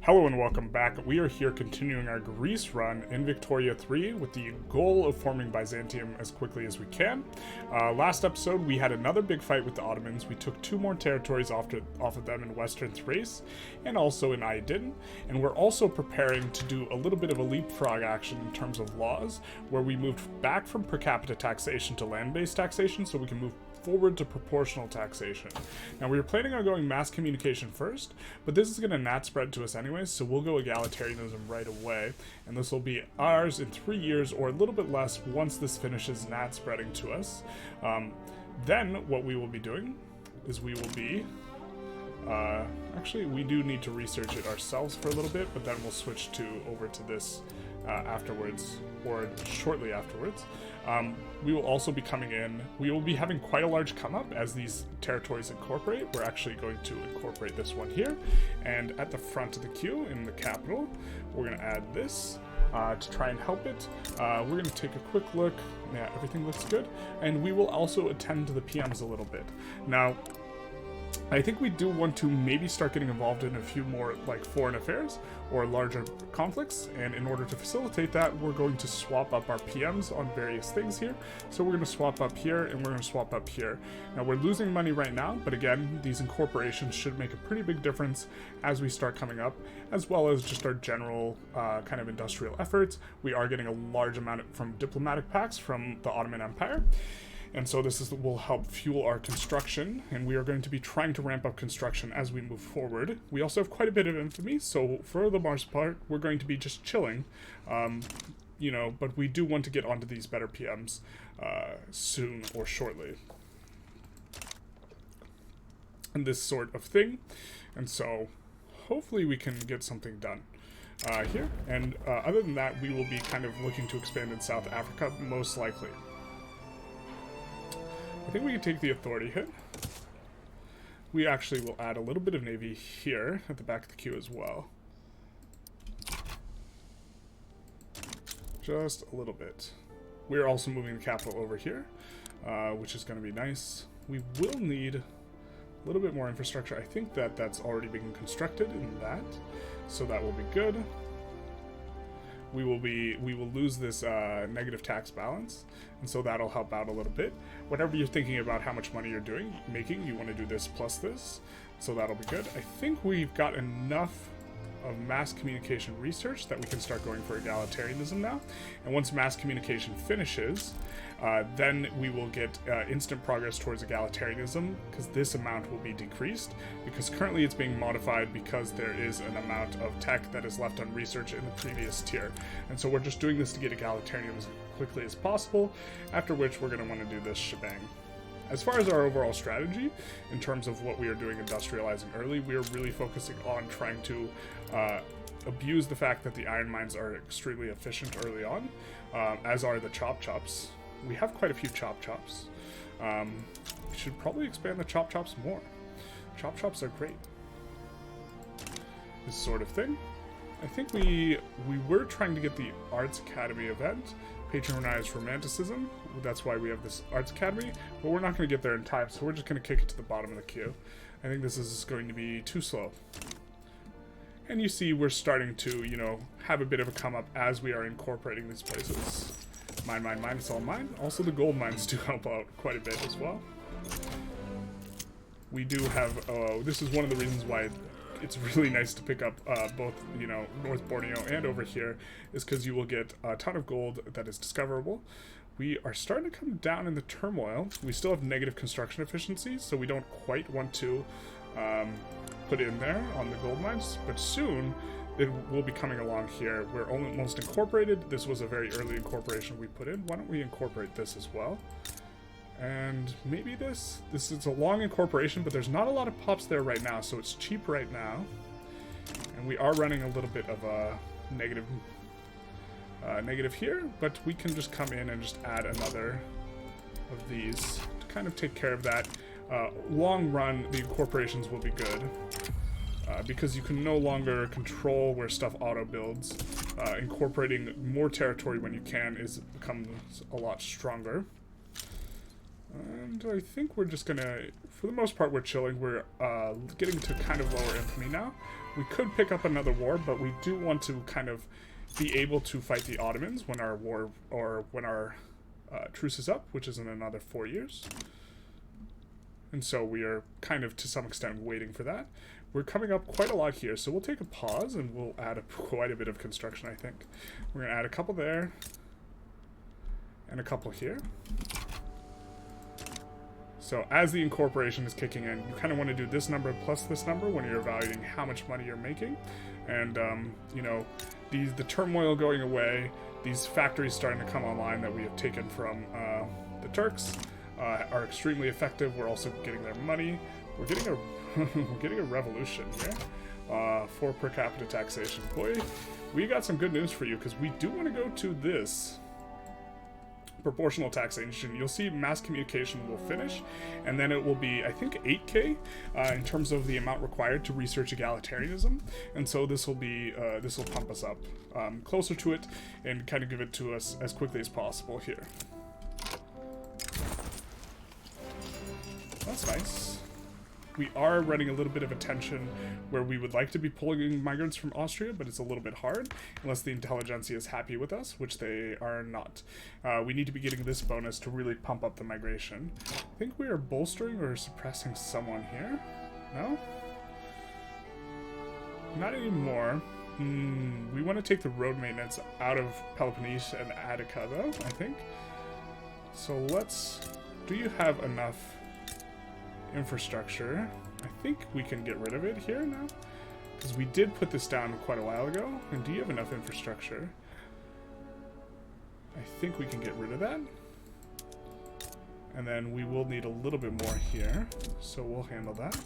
Hello and welcome back. We are here continuing our Greece run in Victoria 3 with the goal of forming Byzantium as quickly as we can. Last episode we had another big fight with the Ottomans. We took two more territories off of them in Western Thrace and also in Aydin. And we're also preparing to do a little bit of a leapfrog action in terms of laws, where we moved back from per capita taxation to land-based taxation so we can move forward to proportional taxation. Now we were planning on going mass communication first, but this is going to nat spread to us anyways, so we'll go egalitarianism right away, and this will be ours in 3 years or a little bit less once this finishes nat spreading to us. Then what we will be doing is we will be actually we do need to research it ourselves for a little bit, but then we'll switch over to this afterwards, or shortly afterwards. We will also be coming in, we will be having quite a large come up as these territories incorporate. We're actually going to incorporate this one here, and at the front of the queue in the capital, we're going to add this to try and help it. We're going to take a quick look. Yeah, everything looks good, and we will also attend to the PMs a little bit. Now, I think we do want to maybe start getting involved in a few more like foreign affairs or larger conflicts, and in order to facilitate that, we're going to swap up our PMs on various things here. So we're going to swap up here and we're going to swap up here. Now we're losing money right now, but again, these incorporations should make a pretty big difference as we start coming up, as well as just our general kind of industrial efforts. We are getting a large amount from diplomatic pacts from the Ottoman Empire. And so this will help fuel our construction, and we are going to be trying to ramp up construction as we move forward. We also have quite a bit of infamy, so for the most part, we're going to be just chilling, but we do want to get onto these better PMs soon or shortly. And this sort of thing. And so hopefully we can get something done here. And other than that, we will be kind of looking to expand in South Africa, most likely. I think we can take the authority hit. We actually will add a little bit of navy here at the back of the queue as well. Just a little bit. We're also moving the capital over here, which is going to be nice. We will need a little bit more infrastructure. I think that's already being constructed in that, so that will be good. We will lose this negative tax balance, and so that'll help out a little bit. Whenever you're thinking about how much money you're making, you want to do this plus this, so that'll be good. I think we've got enough of mass communication research that we can start going for egalitarianism now. And once mass communication finishes, then we will get instant progress towards egalitarianism, because this amount will be decreased, because currently it's being modified because there is an amount of tech that is left on research in the previous tier. And so we're just doing this to get egalitarianism as quickly as possible, after which we're going to want to do this shebang. As far as our overall strategy, in terms of what we are doing industrializing early, we are really focusing on trying to abuse the fact that the iron mines are extremely efficient early on, as are the chop chops. We have quite a few chop chops. We should probably expand the chop chops more. Chop chops are great. This sort of thing. I think we were trying to get the Arts Academy event, patronized Romanticism. That's why we have this Arts Academy, but we're not going to get there in time, so we're just going to kick it to the bottom of the queue. I think this is going to be too slow. And you see we're starting to, have a bit of a come up as we are incorporating these places. Mine, it's all mine. Also the gold mines do help out quite a bit as well. We do have, this is one of the reasons why it's really nice to pick up both, North Borneo and over here, is because you will get a ton of gold that is discoverable. We are starting to come down in the turmoil. We still have negative construction efficiency, so we don't quite want to put in there on the gold mines, but soon it will be coming along here. We're almost incorporated. This was a very early incorporation we put in. Why don't we incorporate this as well? And maybe this is a long incorporation, but there's not a lot of pops there right now, so it's cheap right now. And we are running a little bit of a negative here, but we can just come in and just add another of these to kind of take care of that. Long run, the incorporations will be good, because you can no longer control where stuff auto builds. Incorporating more territory when you can becomes a lot stronger. And I think we're just gonna, for the most part, we're chilling. We're getting to kind of lower infamy now. We could pick up another war, but we do want to kind of be able to fight the Ottomans when our war, or when our truce is up, which is in another 4 years. And so we are kind of, to some extent, waiting for that. We're coming up quite a lot here, so we'll take a pause and we'll add quite a bit of construction, I think. We're going to add a couple there, and a couple here. So as the incorporation is kicking in, you kind of want to do this number plus this number when you're evaluating how much money you're making. And, you know, the turmoil going away, these factories starting to come online that we have taken from the Turks are extremely effective. We're also getting their money. We're getting a we're getting a revolution here for per capita taxation. Boy, we got some good news for you, because we do want to go to this proportional taxation. You'll see mass communication will finish, and then it will be, I think, 8K in terms of the amount required to research egalitarianism. And so this will be this will pump us up closer to it and kind of give it to us as quickly as possible here. That's nice. We are running a little bit of a tension where we would like to be pulling migrants from Austria, but it's a little bit hard unless the Intelligentsia is happy with us, which they are not. We need to be getting this bonus to really pump up the migration. I think we are bolstering or suppressing someone here. No? Not anymore. We want to take the road maintenance out of Peloponnese and Attica, though, I think. So let's... Do you have enough infrastructure? I think we can get rid of it here now, because we did put this down quite a while ago. And do you have enough infrastructure? I think we can get rid of that. And then we will need a little bit more here, so we'll handle that.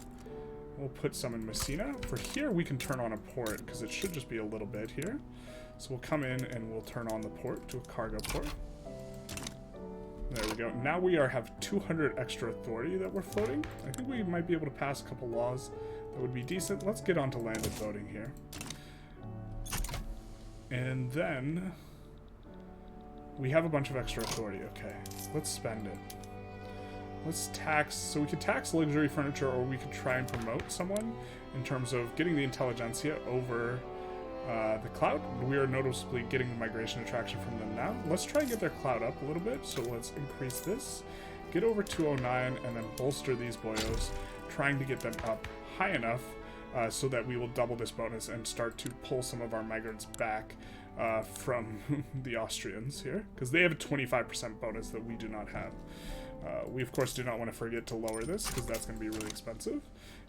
We'll put some in Messina. For here, we can turn on a port, because it should just be a little bit here. So we'll come in and we'll turn on the port to a cargo port. There we go. Now we have 200 extra authority that we're floating. I think we might be able to pass a couple laws that would be decent. Let's get on to landed voting here. And then we have a bunch of extra authority. Okay, let's spend it. Let's tax. So we could tax luxury furniture, or we could try and promote someone in terms of getting the intelligentsia over the cloud. We are noticeably getting the migration attraction from them now. Let's try and get their cloud up a little bit. So let's increase this, get over 209, and then bolster these boyos, trying to get them up high enough so that we will double this bonus and start to pull some of our migrants back from the Austrians here, because they have a 25% bonus that we do not have. We of course do not want to forget to lower this, because that's going to be really expensive.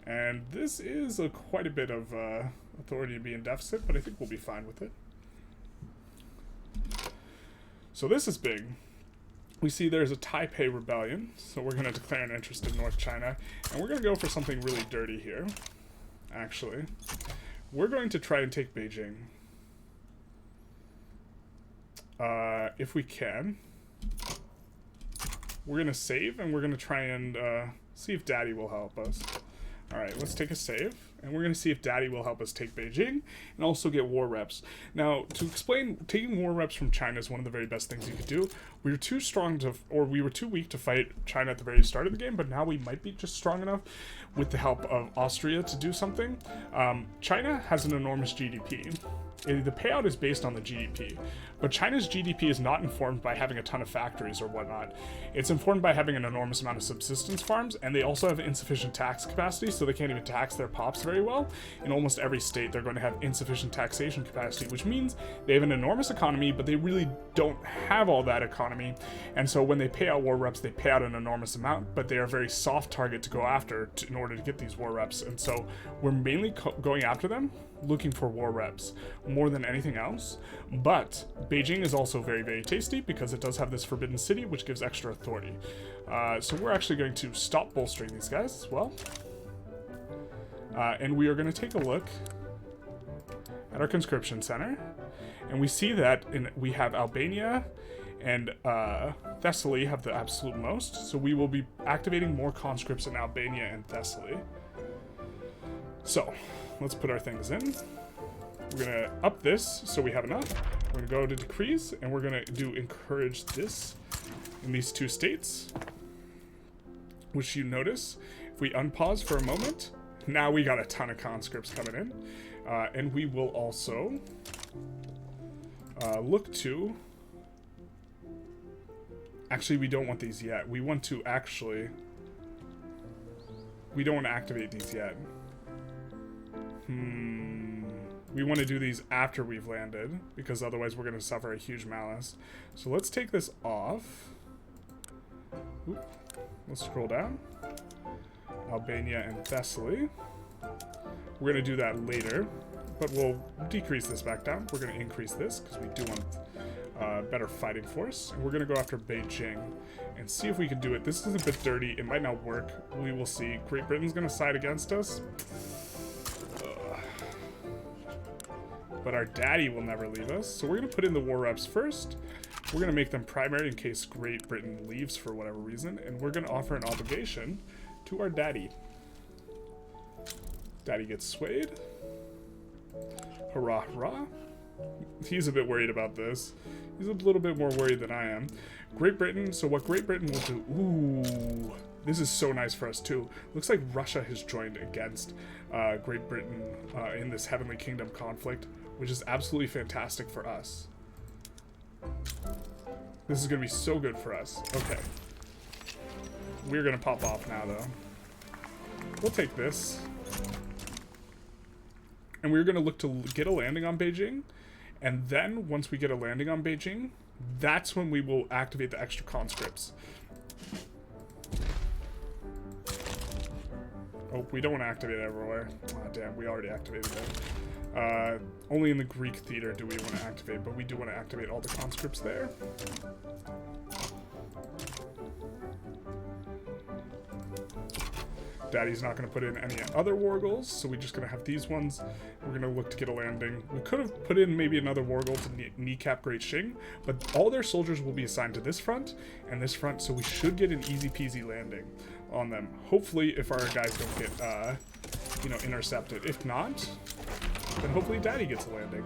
And this is quite a bit of authority to be in deficit, but I think we'll be fine with it. So this is big. We see there's a Taipei rebellion, so we're going to declare an interest in North China, and we're going to go for something really dirty here, actually. We're going to try and take Beijing. If we can. We're going to save, and we're going to try and see if Daddy will help us. Alright, let's take a save, and we're going to see if Daddy will help us take Beijing, and also get war reps. Now, to explain, taking war reps from China is one of the very best things you could do. We were too strong to, or we were too weak to fight China at the very start of the game, but now we might be just strong enough with the help of Austria to do something. China has an enormous GDP. The payout is based on the GDP, but China's GDP is not informed by having a ton of factories or whatnot. It's informed by having an enormous amount of subsistence farms, and they also have insufficient tax capacity, so they can't even tax their pops very well. In almost every state, they're going to have insufficient taxation capacity, which means they have an enormous economy, but they really don't have all that economy. And so when they pay out war reps, they pay out an enormous amount, but they are a very soft target to go after in order to get these war reps. And so we're mainly going after them, looking for war reps more than anything else. But Beijing is also very, very tasty because it does have this forbidden city, which gives extra authority. So we're actually going to stop bolstering these guys as well. And we are going to take a look at our conscription center. And we see that we have Albania and Thessaly have the absolute most. So we will be activating more conscripts in Albania and Thessaly. So let's put our things in. We're going to up this so we have enough. We're going to go to decrees, and we're going to do encourage this in these two states. which you notice, if we unpause for a moment, now we got a ton of conscripts coming in. And we will also look to... Actually, we don't want these yet. We want to actually... We don't want to activate these yet. We want to do these after we've landed, because otherwise we're going to suffer a huge malice. So let's take this off. Oop. Let's scroll down. Albania and Thessaly. We're going to do that later, but we'll decrease this back down. We're going to increase this because we do want better fighting force. And we're going to go after Beijing and see if we can do it. This is a bit dirty. It might not work. We will see. Great Britain's going to side against us. But our daddy will never leave us. So we're going to put in the war reps first. We're going to make them primary in case Great Britain leaves for whatever reason. And we're going to offer an obligation to our daddy. Daddy gets swayed. Hurrah, hurrah. He's a bit worried about this. He's a little bit more worried than I am. Great Britain, so what Great Britain will do... Ooh, this is so nice for us too. Looks like Russia has joined against Great Britain in this Heavenly Kingdom conflict, which is absolutely fantastic for us. This is going to be so good for us. Okay. We're going to pop off now, though. We'll take this. And we're going to look to get a landing on Beijing. And then, once we get a landing on Beijing, that's when we will activate the extra conscripts. Oh, we don't want to activate it everywhere. Oh, damn, we already activated it. Only in the Greek theater do we want to activate, but we do want to activate all the conscripts there. Daddy's not going to put in any other war goals, so we're just going to have these ones. We're going to look to get a landing. We could have put in maybe another war goal to kneecap Great Qing, but all their soldiers will be assigned to this front and this front, so we should get an easy peasy landing on them. Hopefully, if our guys don't get, intercepted. If not, then hopefully Daddy gets a landing.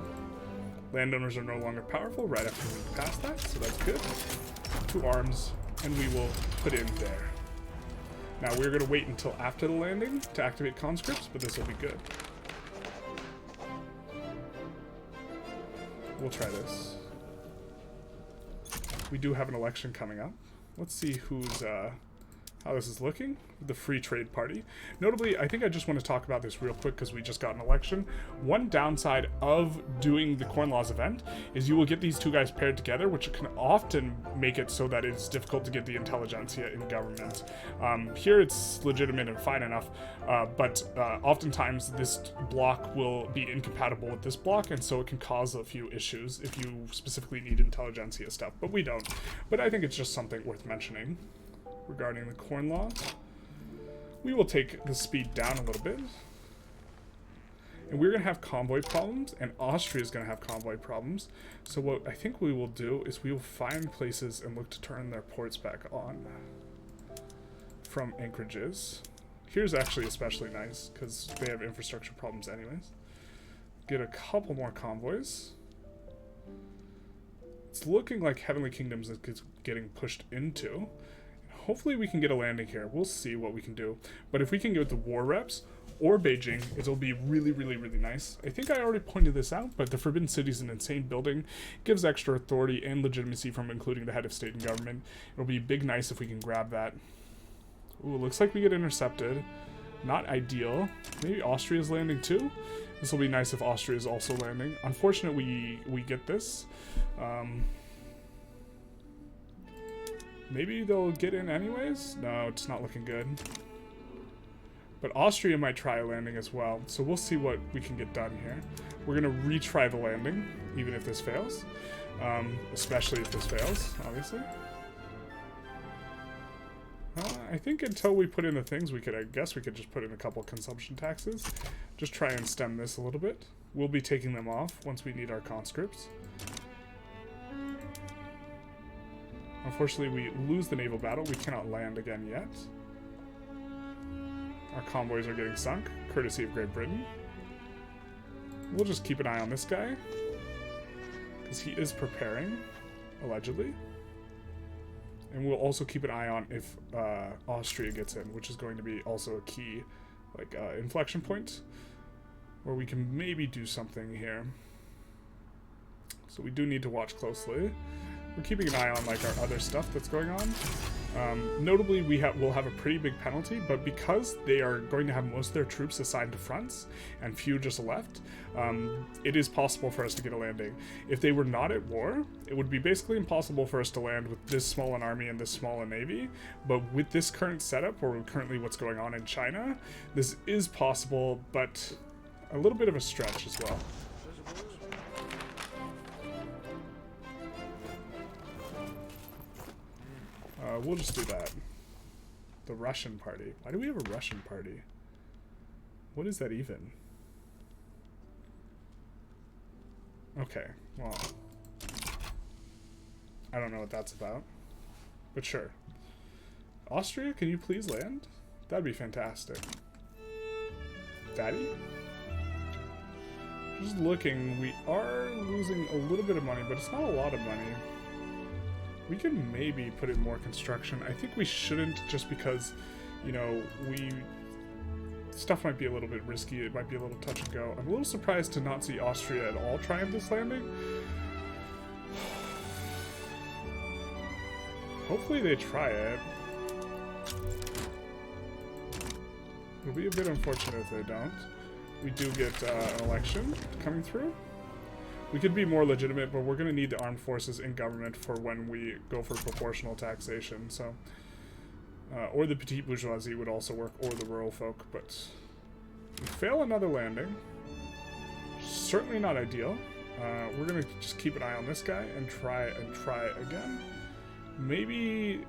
Landowners are no longer powerful right after we pass that, so that's good. 2 arms, and we will put in there. Now, we're going to wait until after the landing to activate conscripts, but this will be good. We'll try this. We do have an election coming up. Let's see who's, how this is looking. The Free Trade Party. Notably, I think I just want to talk about this real quick because we just got an election. One downside of doing the Corn Laws event is you will get these two guys paired together, which can often make it so that it's difficult to get the Intelligentsia in government. Here it's legitimate and fine enough, but oftentimes this block will be incompatible with this block, and so it can cause a few issues if you specifically need Intelligentsia stuff, but we don't. But I think it's just something worth mentioning regarding the Corn Law. We will take the speed down a little bit. And we're going to have convoy problems, and Austria is going to have convoy problems. So what I think we will do is we will find places and look to turn their ports back on from anchorages. Here's actually especially nice, because they have infrastructure problems anyways. Get a couple more convoys. It's looking like Heavenly Kingdoms is getting pushed into. Hopefully we can get a landing here. We'll see what we can do. But if we can get the war reps or Beijing, it'll be really, really, really nice. I think I already pointed this out, but the Forbidden City is an insane building. Gives extra authority and legitimacy from including the head of state and government. It'll be big nice if we can grab that. Ooh, looks like we get intercepted. Not ideal. Maybe Austria's landing too? This will be nice if Austria is also landing. Unfortunately, we get this. Maybe they'll get in anyways? No, it's not looking good. But Austria might try a landing as well, so we'll see what we can get done here. We're going to retry the landing, even if this fails. Especially if this fails, obviously. I think until we put in the things, I guess we could just put in a couple consumption taxes. Just try and stem this a little bit. We'll be taking them off once we need our conscripts. Unfortunately, we lose the naval battle. We cannot land again yet. Our convoys are getting sunk, courtesy of Great Britain. We'll just keep an eye on this guy, because he is preparing, allegedly. And we'll also keep an eye on if Austria gets in, which is going to be also a key like inflection point where we can maybe do something here. So we do need to watch closely. We're keeping an eye on like our other stuff that's going on. Notably, we'll have a pretty big penalty, but because they are going to have most of their troops assigned to fronts and few just left, it is possible for us to get a landing. If they were not at war, it would be basically impossible for us to land with this small an army and this small a navy. But with this current setup, or currently what's going on in China, this is possible, but a little bit of a stretch as well. We'll just do that. The Russian party. Why do we have a Russian party? What is that even? Okay, well. I don't know what that's about. But sure. Austria, can you please land? That'd be fantastic. Daddy? Just looking, we are losing a little bit of money, but it's not a lot of money. We can maybe put in more construction. I think we shouldn't, just because, you know, stuff might be a little bit risky. It might be a little touch and go. I'm a little surprised to not see Austria at all trying this landing. Hopefully they try it. It'll be a bit unfortunate if they don't. We do get an election coming through. We could be more legitimate, but we're going to need the armed forces in government for when we go for proportional taxation. So, or the petite bourgeoisie would also work, or the rural folk. But we fail another landing. Certainly not ideal. We're going to just keep an eye on this guy and try again. Maybe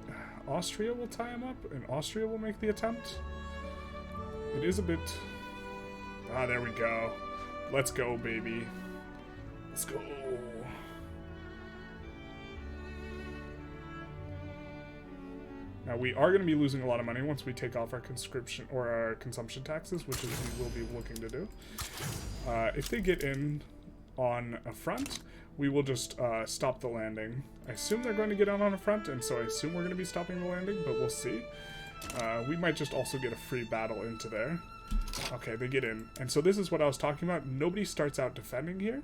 Austria will tie him up, and Austria will make the attempt. It is a bit... Ah, there we go. Let's go, baby. Let's go. Now we are going to be losing a lot of money once we take off our conscription or our consumption taxes, which is we will be looking to do. If they get in on a front, we will just stop the landing. I assume they're going to get on a front, and so I assume we're going to be stopping the landing, but we'll see. We might just also get a free battle into there. Okay, they get in. And so this is what I was talking about. Nobody starts out defending here.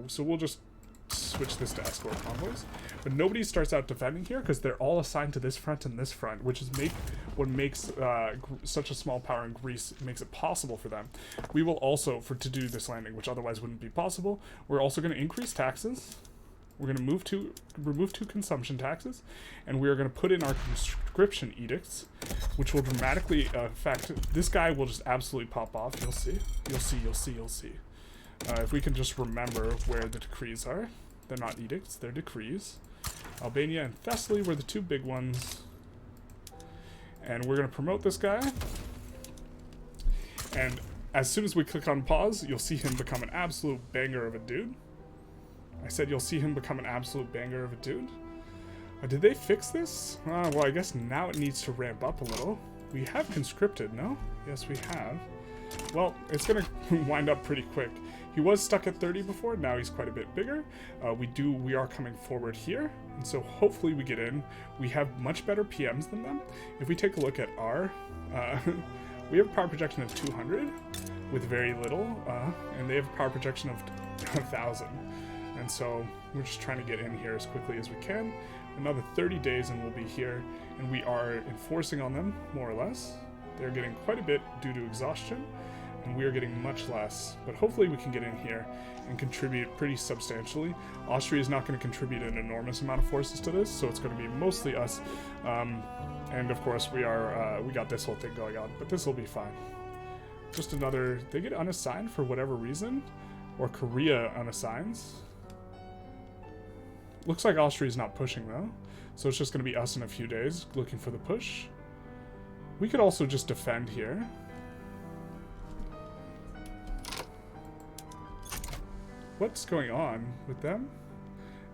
So we'll just switch this to escort convoys. But nobody starts out defending here because they're all assigned to this front and this front, which is what makes such a small power in Greece, makes it possible for them. We will also, to do this landing, which otherwise wouldn't be possible, we're also going to increase taxes. We're going to remove two consumption taxes, and we are going to put in our conscription edicts, which will dramatically affect... This guy will just absolutely pop off. You'll see. You'll see. You'll see. You'll see. If we can just remember where the decrees are. They're not edicts, they're decrees. Albania and Thessaly were the two big ones. And we're going to promote this guy. And as soon as we click on pause, you'll see him become an absolute banger of a dude. I said you'll see him become an absolute banger of a dude. Did they fix this? Well, I guess now it needs to ramp up a little. We have conscripted, no? Yes, we have. Well, it's going to wind up pretty quick. He was stuck at 30 before, now he's quite a bit bigger. We are coming forward here, and so hopefully we get in. We have much better PMs than them. If we take a look at our... we have a power projection of 200 with very little, and they have a power projection of 1,000. And so we're just trying to get in here as quickly as we can. Another 30 days and we'll be here, and we are enforcing on them, more or less. They're getting quite a bit due to exhaustion, and we are getting much less. But hopefully we can get in here and contribute pretty substantially. Austria is not going to contribute an enormous amount of forces to this, so it's going to be mostly us. And of course we got this whole thing going on, but this will be fine. Just another... They get unassigned for whatever reason, or Korea unassigns. Looks like Austria's not pushing though, so it's just going to be us in a few days looking for the push. We could also just defend here. What's going on with them?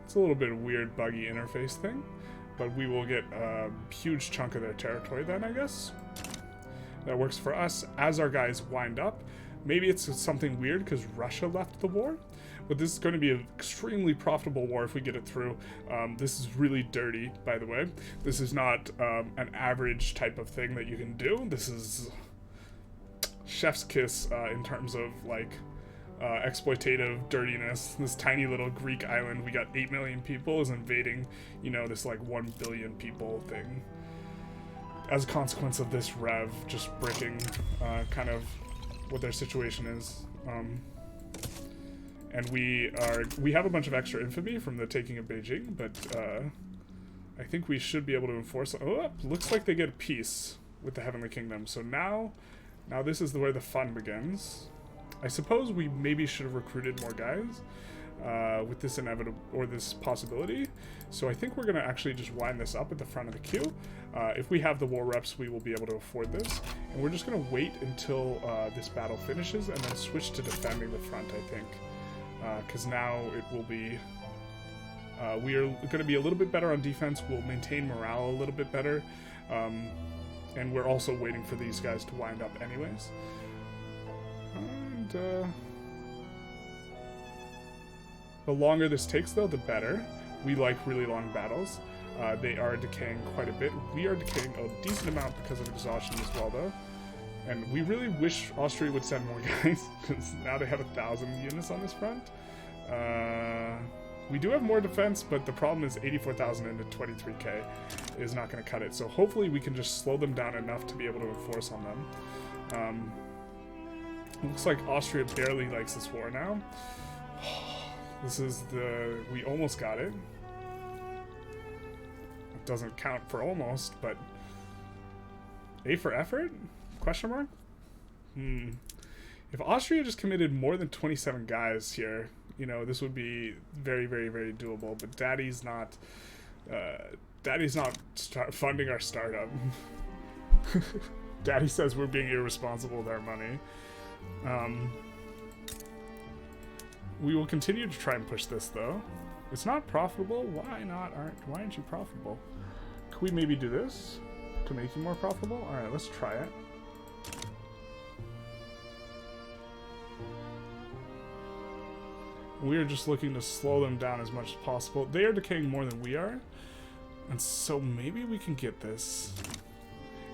It's a little bit of weird buggy interface thing, but we will get a huge chunk of their territory then, I guess. That works for us. As our guys wind up, Maybe it's something weird because Russia left the war. But this is going to be an extremely profitable war if we get it through. This is really dirty, by the way. This is not an average type of thing that you can do. This is chef's kiss in terms of like exploitative dirtiness. This tiny little Greek island, we got 8 million people, is invading, you know, this like 1 billion people thing. As a consequence of this rev just breaking kind of what their situation is. And we have a bunch of extra infamy from the taking of Beijing, but I think we should be able to enforce. Oh, looks like they get peace with the Heavenly Kingdom. So now this is where the fun begins. I suppose we maybe should have recruited more guys with this inevitable or this possibility. So I think we're gonna actually just wind this up at the front of the queue. If we have the war reps, we will be able to afford this, and we're just gonna wait until this battle finishes and then switch to defending the front. I think. Because now it will be, we are going to be a little bit better on defense. We'll maintain morale a little bit better, and we're also waiting for these guys to wind up anyways. And the longer this takes, though, the better. We like really long battles. They are decaying quite a bit. We are decaying a decent amount because of exhaustion as well, though. And we really wish Austria would send more guys, because now they have 1,000 units on this front. We do have more defense, but the problem is 84,000 into 23k is not going to cut it. So hopefully we can just slow them down enough to be able to enforce on them. Looks like Austria barely likes this war now. This is we almost got it. It doesn't count for almost, but A for effort? Question mark? If Austria just committed more than 27 guys here, you know, this would be very, very, very doable. But Daddy's not funding our startup. Daddy says we're being irresponsible with our money. We will continue to try and push this, though. It's not profitable. Why not? Why aren't you profitable? Could we maybe do this to make you more profitable? All right, let's try it. We are just looking to slow them down as much as possible. They are decaying more than we are, and so maybe we can get this.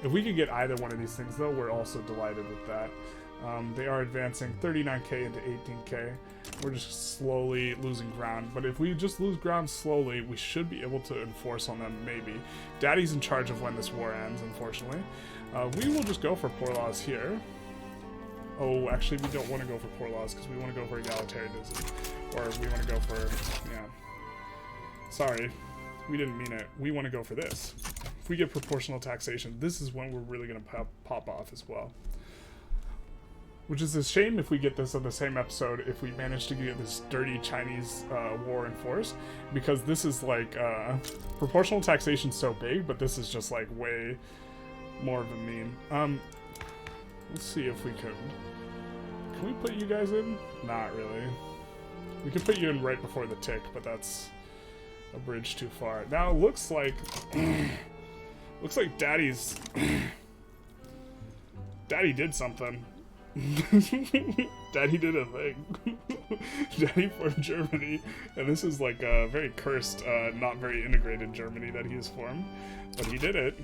If we could get either one of these things, though, we're also delighted with that. They are advancing 39k into 18k. We're just slowly losing ground, but if we just lose ground slowly, we should be able to enforce on them, maybe. Daddy's in charge of when this war ends, unfortunately. We will just go for poor laws here. Oh, actually, we don't want to go for poor laws because we want to go for egalitarianism. Or we want to go for, yeah. Sorry, we didn't mean it. We want to go for this. If we get proportional taxation, this is when we're really going to pop off as well. Which is a shame if we get this on the same episode, if we manage to get this dirty Chinese war enforced. Because this is like, proportional taxation's so big, but this is just like way more of a meme. Let's see if we could. Can we put you guys in? Not really. We could put you in right before the tick, but that's a bridge too far. Now it looks like looks like Daddy's Daddy did something. Daddy did a thing. Daddy formed Germany, and this is like a very cursed, not very integrated Germany that he has formed, but he did it.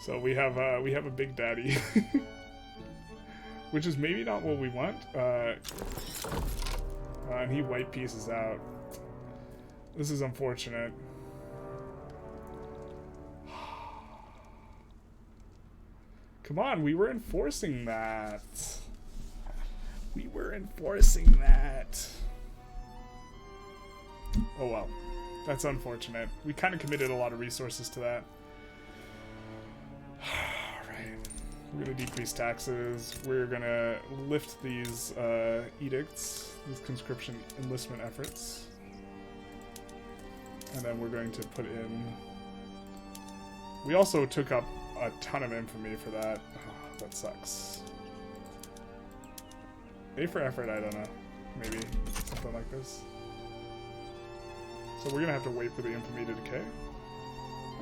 So we have a big daddy, which is maybe not what we want. And he white pieces out. This is unfortunate. Come on, we were enforcing that. We were enforcing that. Oh well, that's unfortunate. We kind of committed a lot of resources to that. We're going to decrease taxes. We're going to lift these edicts, these conscription enlistment efforts. And then we're going to put in... We also took up a ton of infamy for that. Oh, that sucks. A for effort, I don't know. Maybe something like this. So we're going to have to wait for the infamy to decay.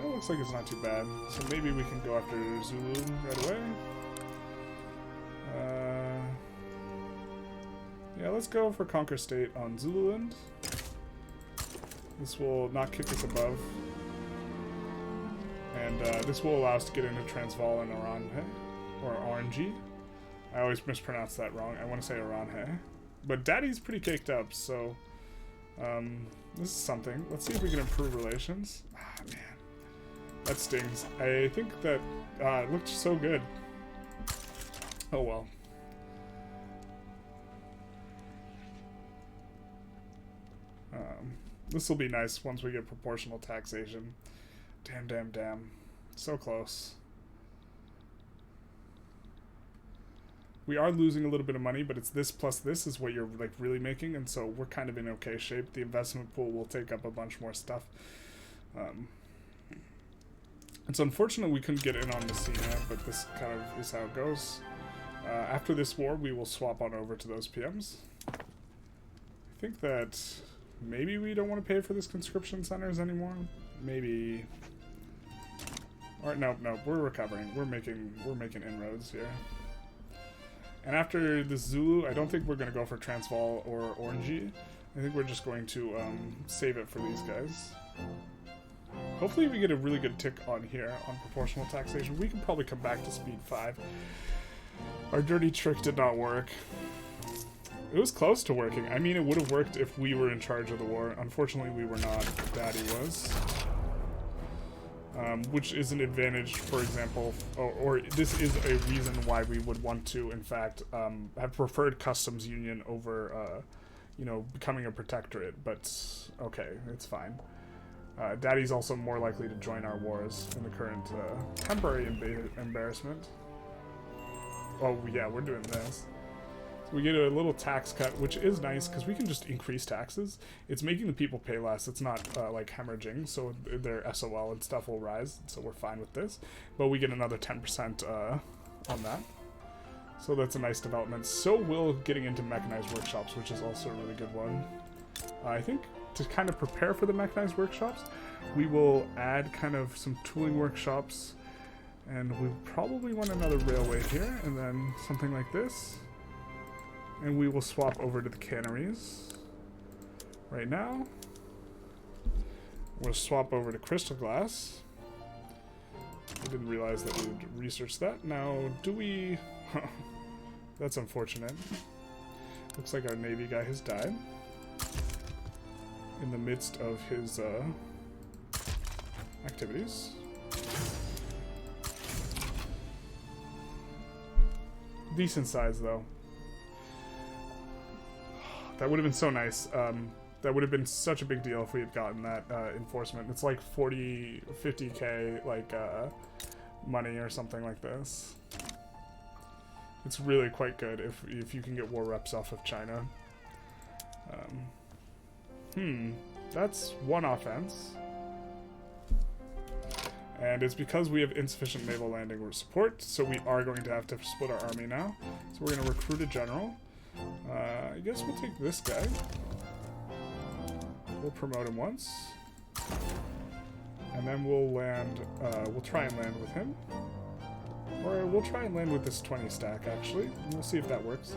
It looks like it's not too bad. So maybe we can go after Zulu right away. let's go for Conquer State on Zululand. This will not kick us above. And this will allow us to get into Transvaal and Oranhe, or RNG. I always mispronounce that wrong. I want to say Oranhe. But Daddy's pretty caked up, so this is something. Let's see if we can improve relations. Ah, man. That stings. I think that it looked so good. Oh well. This will be nice once we get proportional taxation. Damn, damn, damn. So close. We are losing a little bit of money, but it's this plus this is what you're like really making, and so we're kind of in okay shape. The investment pool will take up a bunch more stuff. It's unfortunate we couldn't get in on Messina, but this kind of is how it goes. After this war, we will swap on over to those PMs. I think that maybe we don't want to pay for this conscription centers anymore. Maybe. Or no, we're recovering. We're making inroads here. And after this Zulu, I don't think we're going to go for Transvaal or Orange. I think we're just going to save it for these guys. Hopefully we get a really good tick on here on proportional taxation. We can probably come back to speed 5. Our dirty trick did not work. It was close to working. I mean, it would have worked if we were in charge of the war. Unfortunately, we were not. Daddy was. Which is an advantage, for example, or this is a reason why we would want to, in fact, have preferred customs union over, you know, becoming a protectorate. But, okay, it's fine. Daddy's also more likely to join our wars in the current temporary embarrassment. Oh, yeah, we're doing this. So we get a little tax cut, which is nice, because we can just increase taxes. It's making the people pay less. It's not, like, hemorrhaging, so their SOL and stuff will rise, so we're fine with this. But we get another 10% on that. So that's a nice development. So will getting into mechanized workshops, which is also a really good one. I think to kind of prepare for the mechanized workshops, we will add kind of some tooling workshops, and we probably want another railway here, and then something like this. And we will swap over to the canneries right now. We'll swap over to crystal glass. I didn't realize that we would research that. Now, do we... That's unfortunate. Looks like our Navy guy has died in the midst of his activities. Decent size, though. That would have been so nice. That would have been such a big deal if we had gotten that enforcement. It's like 40, 50k like money or something like this. It's really quite good if you can get war reps off of China. That's one offense. And it's because we have insufficient naval landing support, so we are going to have to split our army now. So we're going to recruit a general. I guess we'll take this guy. We'll promote him once. And then we'll land, we'll try and land with him. Or we'll try and land with this 20 stack, actually. And we'll see if that works.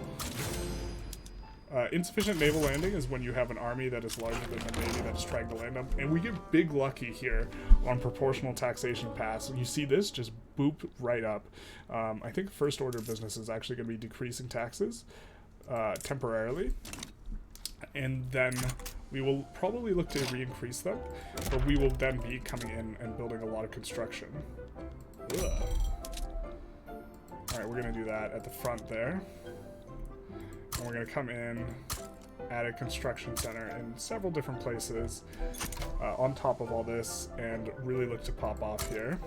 Insufficient naval landing is when you have an army that is larger than the navy that is trying to land up. And we get big lucky here on proportional taxation pass. You see this just boop right up. I think first order business is actually going to be decreasing taxes temporarily. And then we will probably look to re-increase them. But we will then be coming in and building a lot of construction. Ugh. Alright, we're going to do that at the front there. And we're going to come in, add a construction center in several different places on top of all this, and really look to pop off here.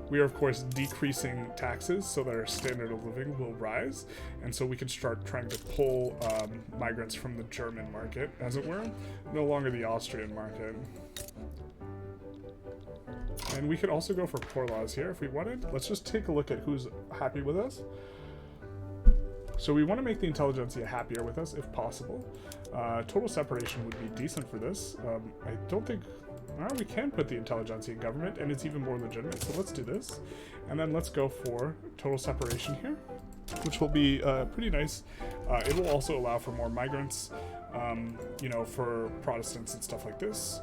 We are, of course, decreasing taxes so that our standard of living will rise, and so we can start trying to pull migrants from the German market, as it were, no longer the Austrian market. And we could also go for poor laws here if we wanted. Let's just take a look at who's happy with us. So we want to make the Intelligentsia happier with us, if possible. Total separation would be decent for this. I don't think... we can put the Intelligentsia in government, and it's even more legitimate, so let's do this. And then let's go for total separation here. which will be pretty nice. It will also allow for more migrants, you know, for Protestants and stuff like this.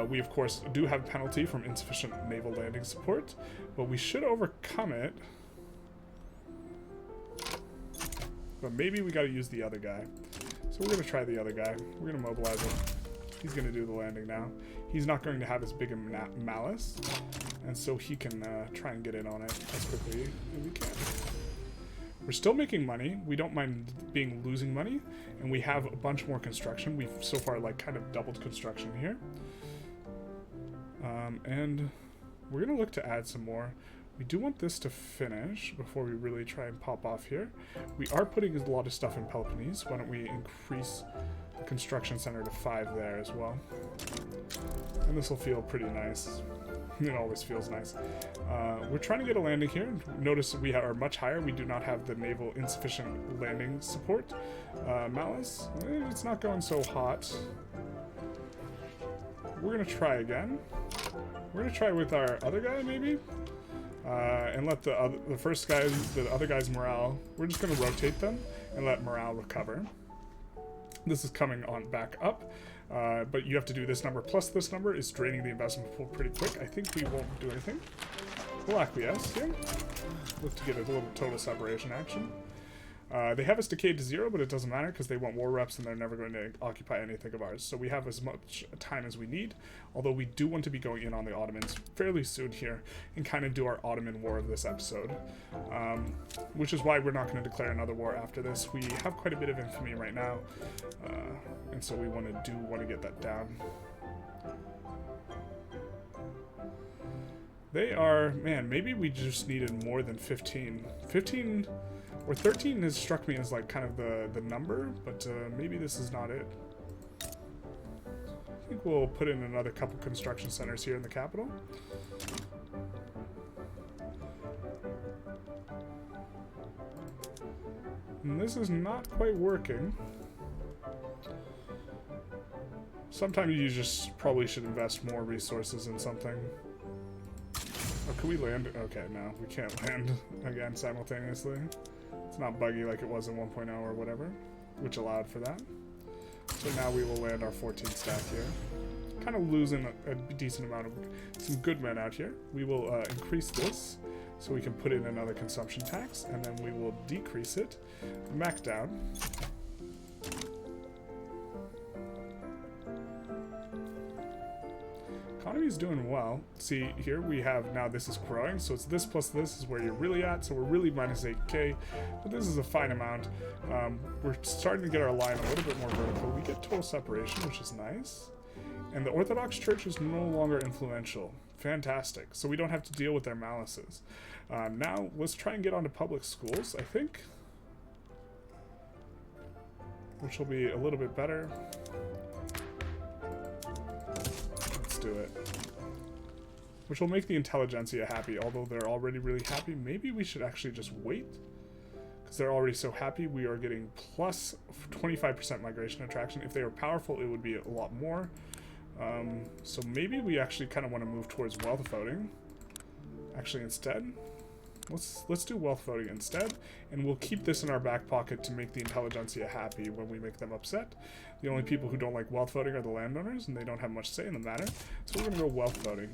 We, of course, do have a penalty from insufficient naval landing support, but we should overcome it. But maybe we got to use the other guy. So we're going to try the other guy. We're going to mobilize him. He's going to do the landing now. He's not going to have as big a malice, and so he can try and get in on it as quickly as we can. We're still making money. We don't mind losing money, and we have a bunch more construction. We've so far like kind of doubled construction here. And we're going to look to add some more. We do want this to finish before we really try and pop off here. We are putting a lot of stuff in Peloponnese. Why don't we increase the construction center to 5 there as well? And this will feel pretty nice. It always feels nice. We're trying to get a landing here. Notice we are much higher. We do not have the naval insufficient landing support. Malice, it's not going so hot. We're going to try again. We're going to try with our other guy, maybe? And let the other guy's morale, we're just going to rotate them and let morale recover. This is coming on back up, but you have to do this number plus this number is draining the investment pool pretty quick. I think we won't do anything. We'll acquiesce here. Look to get a little total separation action. They have us decayed to 0, but it doesn't matter because they want war reps and they're never going to occupy anything of ours. So we have as much time as we need, although we do want to be going in on the Ottomans fairly soon here and kind of do our Ottoman war of this episode, which is why we're not going to declare another war after this. We have quite a bit of infamy right now, and so we want to get that down. They are, man, maybe we just needed more than 15. 15... Or 13 has struck me as like kind of the number, but maybe this is not it. I think we'll put in another couple construction centers here in the capital. And this is not quite working. Sometimes you just probably should invest more resources in something. Oh, can we land? Okay, no, we can't land again simultaneously. It's not buggy like it was in 1.0 or whatever, which allowed for that. So now we will land our 14 staff here. Kind of losing a decent amount of some good men out here. We will increase this so we can put in another consumption tax, and then we will decrease it back down. Economy is doing well. See, here we have now this is growing, so it's this plus this is where you're really at, so we're really minus 8k, but this is a fine amount. We're starting to get our line a little bit more vertical. We get total separation, which is nice. And the Orthodox Church is no longer influential. Fantastic. So we don't have to deal with their malices. Now, let's try and get onto public schools, I think. Which will be a little bit better. Do it, which will make the Intelligentsia happy, although they're already really happy. Maybe we should actually just wait because they're already so happy. We are getting plus 25% migration attraction. If they were powerful, it would be a lot more. So maybe we actually kind of want to move towards wealth voting actually instead. Let's do wealth voting instead, and we'll keep this in our back pocket to make the Intelligentsia happy when we make them upset. The only people who don't like wealth voting are the landowners, and they don't have much say in the matter. So we're going to go wealth voting,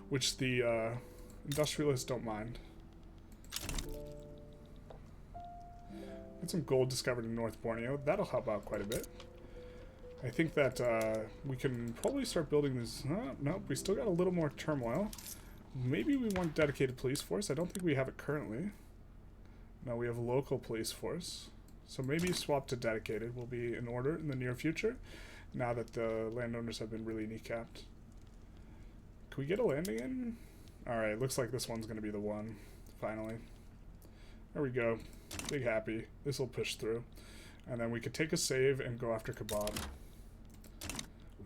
which the industrialists don't mind. Got some gold discovered in North Borneo. That'll help out quite a bit. I think that we can probably start building this. Nope, we still got a little more turmoil. Maybe we want dedicated police force. I don't think we have it currently. No, we have a local police force. So maybe swap to dedicated will be in order in the near future, now that the landowners have been really kneecapped. Can we get a landing in? Alright, looks like this one's going to be the one, finally. There we go. Big happy. This will push through. And then we could take a save and go after Kebab.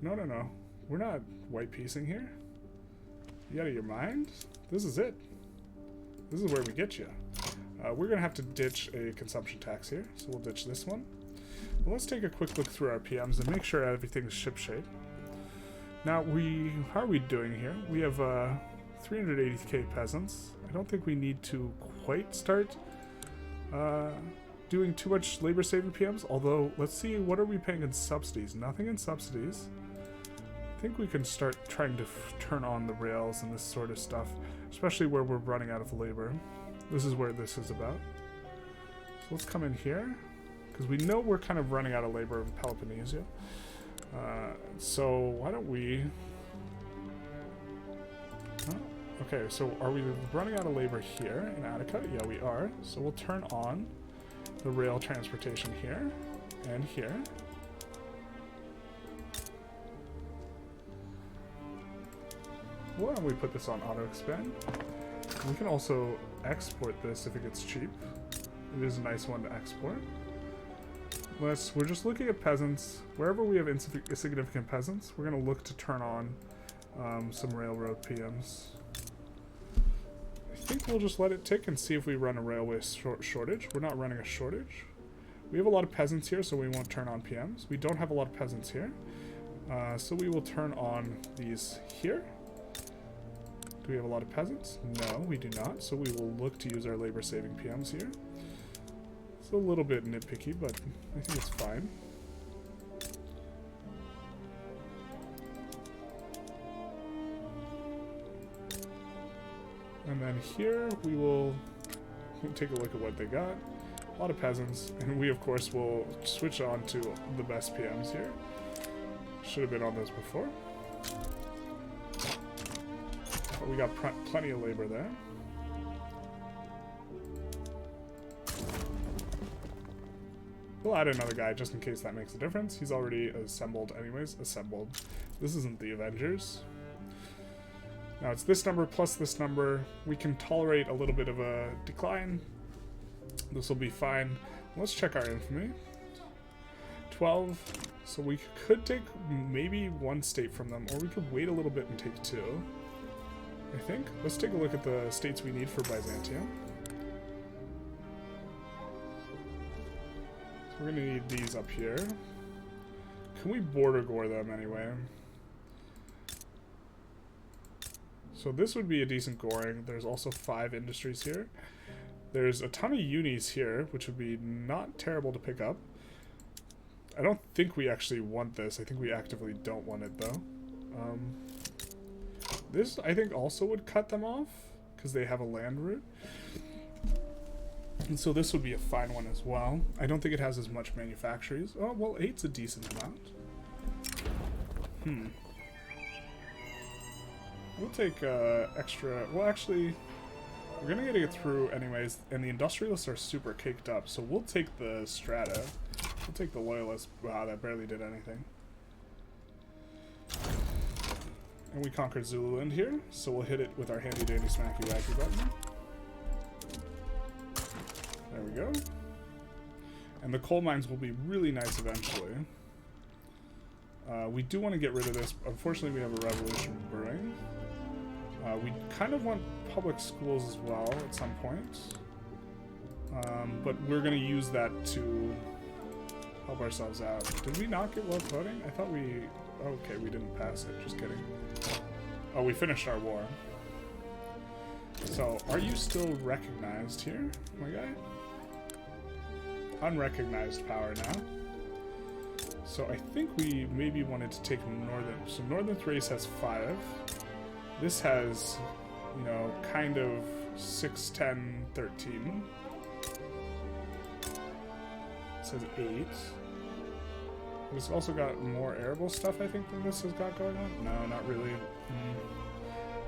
No, no, no. We're not white piecing here. You out of your mind? This is it. This is where we get you. We're going to have to ditch a consumption tax here, so we'll ditch this one. But let's take a quick look through our PMs and make sure everything's shipshape. Now, how are we doing here? We have 380k peasants. I don't think we need to quite start doing too much labor-saving PMs, although let's see, what are we paying in subsidies? Nothing in subsidies. I think we can start trying to turn on the rails and this sort of stuff, especially where we're running out of labor. This is where this is about. So let's come in here, because we know we're kind of running out of labor in Peloponnesia. So why don't we... Okay, so are we running out of labor here in Attica? Yeah, we are. So we'll turn on the rail transportation here and here. Why don't we put this on auto expand? We can also export this if it gets cheap. It is a nice one to export. We're just looking at peasants. Wherever we have insignificant peasants, we're going to look to turn on some railroad PMs. I think we'll just let it tick and see if we run a railway shortage. We're not running a shortage. We have a lot of peasants here, so we won't turn on PMs. We don't have a lot of peasants here, so we will turn on these here. Do we have a lot of peasants? No, we do not, so we will look to use our labor-saving PMs here. It's a little bit nitpicky, but I think it's fine. And then here we will take a look at what they got. A lot of peasants, and we of course will switch on to the best PMs here. Should have been on those before. But we got plenty of labor there. We'll add another guy just in case that makes a difference. He's already assembled anyways. Assembled. This isn't the Avengers. Now it's this number plus this number. We can tolerate a little bit of a decline. This will be fine. Let's check our infamy. 12. So we could take maybe one state from them, or we could wait a little bit and take two. I think. Let's take a look at the states we need for Byzantium. So we're going to need these up here. Can we border gore them anyway? So this would be a decent goring. There's also 5 industries here. There's a ton of unis here, which would be not terrible to pick up. I don't think we actually want this. I think we actively don't want it, though. This, I think, also would cut them off, because they have a land route. And so this would be a fine one as well. I don't think it has as much manufactories. Oh, well, 8's a decent amount. We'll take extra... Well, actually, we're going to get it through anyways, and the Industrialists are super caked up, so we'll take the Strata. We'll take the Loyalists. Wow, that barely did anything. And we conquered Zululand here, so we'll hit it with our handy-dandy smacky-wacky button. There we go. And the coal mines will be really nice eventually. We do want to get rid of this. Unfortunately, we have a revolution brewing. We kind of want public schools as well at some point. But we're going to use that to help ourselves out. Did we not get wealth voting? I thought we... Okay, we didn't pass it. Just kidding. Oh, we finished our war. So, are you still recognized here, my guy? Unrecognized power now. So I think we maybe wanted to take Northern. So Northern Thrace has 5. This has, you know, kind of 6, 10, 13. It says 8. It's also got more arable stuff, I think, than this has got going on. No, not really.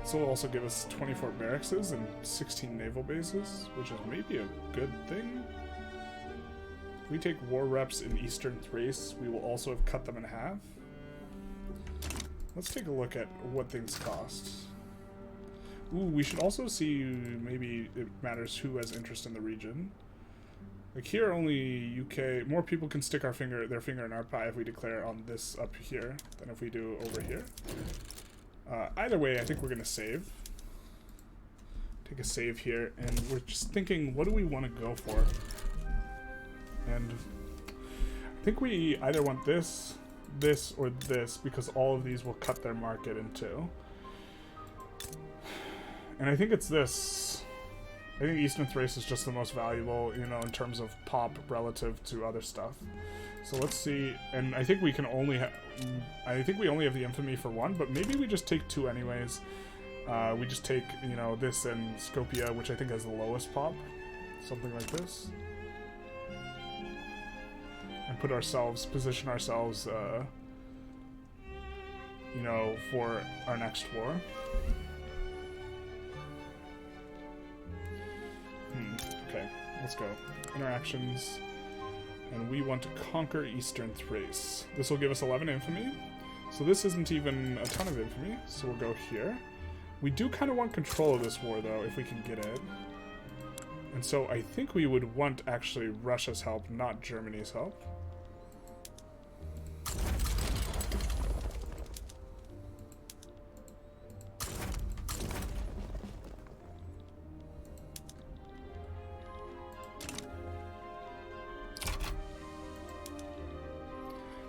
This will also give us 24 barracks and 16 naval bases, which is maybe a good thing. If we take war reps in Eastern Thrace, we will also have cut them in half. Let's take a look at what things cost. Ooh, we should also see maybe it matters who has interest in the region. Like here, only UK. More people can stick their finger in our pie if we declare on this up here than if we do over here. Either way, I think we're gonna save. Take a save here, and we're just thinking, what do we want to go for? And I think we either want this, this, or this, because all of these will cut their market in two. And I think it's this. I think Eastern Thrace is just the most valuable, you know, in terms of pop relative to other stuff. So let's see. And I think we can only I think we only have the infamy for one, but maybe we just take two anyways. We just take, you know, this and Skopje, which I think has the lowest pop. Something like this. And put ourselves, position ourselves, you know, for our next war. Okay, let's go. Interactions. And we want to conquer Eastern Thrace. This will give us 11 infamy. So this isn't even a ton of infamy, so we'll go here. We do kind of want control of this war, though, if we can get it. And so I think we would want, actually, Russia's help, not Germany's help.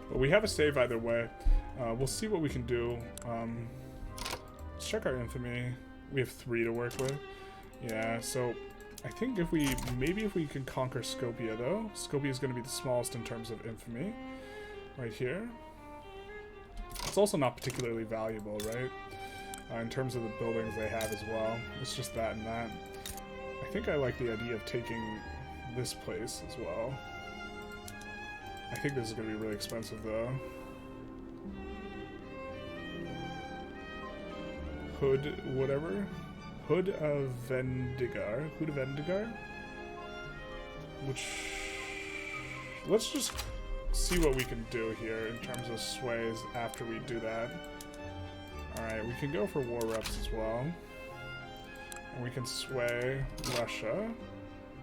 But we have a save either way. We'll see what we can do. Let's check our infamy. We have 3 to work with. Yeah, so I think if we, maybe if we can conquer Skopje though. Skopje is going to be the smallest in terms of infamy. Right here. It's also not particularly valuable, right? In terms of the buildings they have as well. It's just that and that. I think I like the idea of taking this place as well. I think this is going to be really expensive, though. Hood, whatever. Hood of Vendigar. Hood of Vendigar? Which... Let's just see what we can do here in terms of sways after we do that. Alright, we can go for war reps as well. And we can sway Russia